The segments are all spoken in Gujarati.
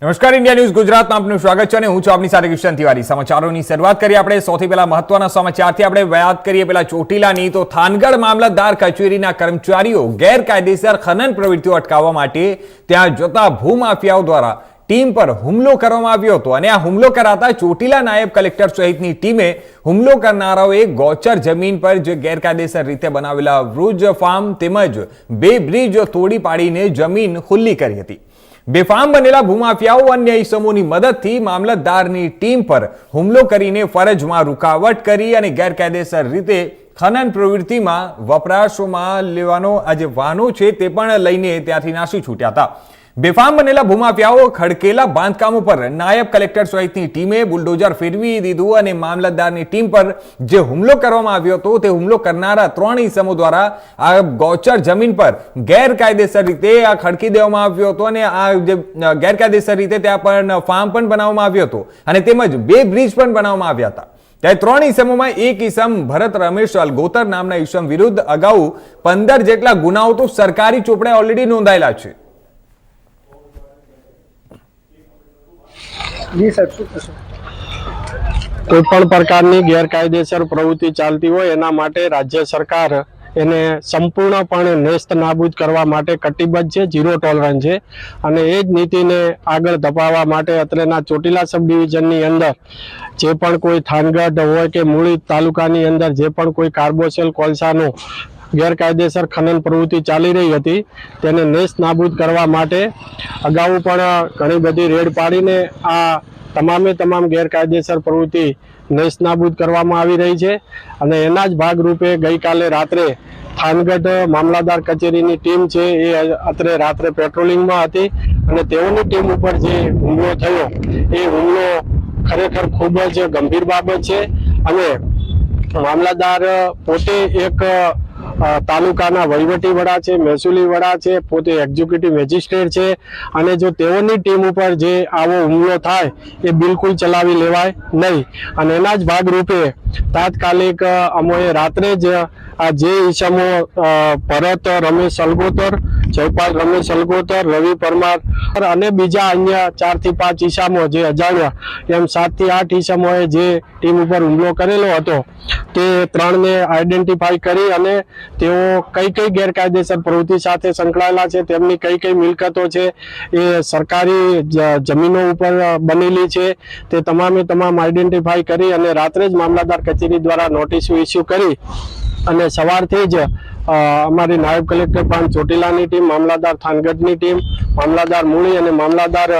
નમસ્કાર, ઇન્ડિયા ન્યૂઝ ગુજરાતમાં આપનું સ્વાગત છે અને હું છું આપની સાથે કિશન તિવારી। સમાચારોની શરૂઆત કરીએ આપણે સૌથી પહેલા મહત્વના સમાચારથી। આપણે વાત કરીએ પહેલા ચોટીલાની, તો થાનગઢ મામલતદાર કચેરીના કર્મચારીઓ ગેરકાયદેસર ખનન પ્રવૃત્તિઓ અટકાવવા માટે ત્યાં જતા ભૂમાફિયાઓ દ્વારા ટીમ પર હુમલો કરવામાં આવ્યો હતો અને આ હુમલો કરાતા ચોટીલા નાયબ કલેક્ટર સહિતની ટીમે હુમલો કરનારાઓએ ગૌચર જમીન પર જે ગેરકાયદેસર રીતે બનાવેલા વૃજ ફાર્મ તેમજ બે બ્રિજ તોડી પાડીને જમીન ખુલ્લી કરી હતી। બેફામ બનેલા ભૂમાફિયાઓ અન્ય ઇસમોની મદદથી મામલતદારની ટીમ પર હુમલો કરીને ફરજમાં રૂકાવટ કરી અને ગેરકાયદેસર રીતે ખનન પ્રવૃત્તિમાં વપરાશમાં લેવાનો આ જે વાહનો છે તે પણ લઈને ત્યાંથી નાસી છૂટ્યા હતા। બેફામ બનેલા ભૂમાફિયાઓ ખડકેલા બાંધકામો પર નાયબ કલેક્ટર સહિતની ટીમે બુલડોઝર ફેરવી દીધું અને મામલતદારની ટીમ પર જે હુમલો કરવામાં આવ્યો હતો તે હુમલો કરનારા 3 ઇસમો દ્વારા આ ગૌચર જમીન પર ગેરકાયદેસર રીતે આ ખડકી દેવામાં આવ્યો હતો અને આ જે ગેરકાયદેસર રીતે ત્યાં પણ ફાર્મ પણ બનાવવામાં આવ્યો હતો અને તેમજ બે બ્રિજ પણ બનાવવામાં આવ્યા હતા। ત્યારે 3 ઇસમોમાં એક ઇસમ ભરત રમેશ અલગોતર નામના ઇસમ વિરુદ્ધ અગાઉ 15 જેટલા ગુનાઓ તો સરકારી ચોપડે ઓલરેડી નોંધાયેલા છે। કોઈ પણ પ્રકારની ગેરકાયદેસર પ્રવૃત્તિ ચાલતી હોય એના માટે રાજ્ય સરકાર એને સંપૂર્ણપણે નેસ્ત નાબૂદ કરવા માટે કટિબદ્ધ છે, ઝીરો ટોલરન્સ છે અને એ જ નીતિને આગળ ધપાવવા માટે અત્રેના ચોટીલા સબ ડિવિઝનની અંદર જે પણ કોઈ થાનગઢ હોય કે મૂળી તાલુકાની અંદર જે પણ કોઈ કાર્બોસેલ કોલસાનું ગેરકાયદેસર ખનન પ્રવૃત્તિ ચાલી રહી હતી તેને નેસ્ત નાબૂદ કરવા માટે અગાઉ પણ ઘણી બધી રેડ પાડીને આ તમામ ગેરકાયદેસર પ્રવૃત્તિ નેસ્ત નાબૂદ કરવામાં આવી રહી છે અને એના જ ભાગરૂપે ગઈકાલે રાત્રે થાનગઢ મામલતદાર કચેરીની ટીમ છે એ અત્રે રાત્રે પેટ્રોલિંગમાં હતી અને તેઓની ટીમ ઉપર જે હુમલો થયો એ હુમલો ખરેખર ખૂબ જ ગંભીર બાબત છે અને મામલતદાર પોતે એક તાલુકાના વહીવટી વડા છે, મહેસૂલી વડા છે, પોતે એક્ઝિક્યુટિવ મેજિસ્ટ્રેટ છે અને જો તેઓની ટીમ ઉપર જે આવો હુમલો થાય એ બિલકુલ ચલાવી લેવાય નહીં અને એના જ ભાગરૂપે તાત્કાલિક અમોએ રાત્રે જ આ જે ઈસમો ભરત રમેશ અલગોતર, જયપાલ રમેશ અલગોતર, રવિ પરમાર અને બીજા અન્ય 4 થી 5 ઈસમો જે અજાણ્યા એમ 7 થી 8 ઈસમોએ જે ટીમ ઉપર હુમલો કરેલો હતો તે 3ને આઈડેન્ટિફાઈ કરી અને તેઓ કઈ ગેરકાયદેસર પ્રવૃત્તિ સાથે સંકળાયેલા છે, તેમની કઈ મિલકતો છે એ સરકારી જમીનો ઉપર બનેલી છે તે તમામ આઈડેન્ટિફાઈ કરી અને રાત્રે જ મામલતદાર કચેરી દ્વારા નોટિસો ઇસ્યુ કરી અને સવારથી જ અમારી નાયબ કલેક્ટર પણ ચોટીલાની ટીમ, મામલતદાર થાનગઢની ટીમ, મામલતદાર મૂળી અને મામલતદાર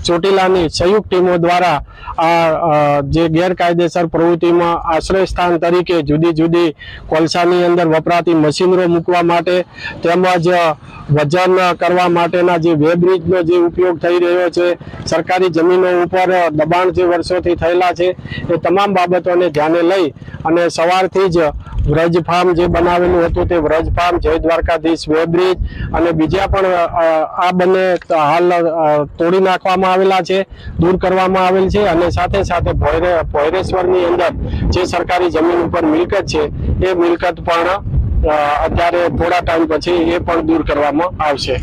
ચોટીલાની સંયુક્ત ટીમો દ્વારા આ જે ગેરકાયદેસર પ્રવૃત્તિમાં આશ્રય સ્થાન તરીકે જુદી કોલસાની અંદર વપરાતી મશીનરો મૂકવા માટે તેમજ વજન કરવા માટેના જે વેબ્રિજનો જે ઉપયોગ થઈ રહ્યો છે, સરકારી જમીનો ઉપર દબાણ જે વર્ષોથી થયેલા છે એ તમામ બાબતોને ધ્યાને લઈ અને સવારથી જ વ્રજ ફાર્મ જે બનાવેલું હતું તે વ્રજ ફાર્મ, જય દ્વારકાધીશ વેબ્રિજ અને બીજા પણ આ બંને હાલ તોડી નાખવામાં આવેલા છે, દૂર કરવામાં આવેલ છે અને સાથે સાથે ભોયરેશ્વરની અંદર જે સરકારી જમીન ઉપર મિલકત છે એ મિલકત પણ અત્યારે થોડા ટાઈમ પછી એ પણ દૂર કરવામાં આવશે।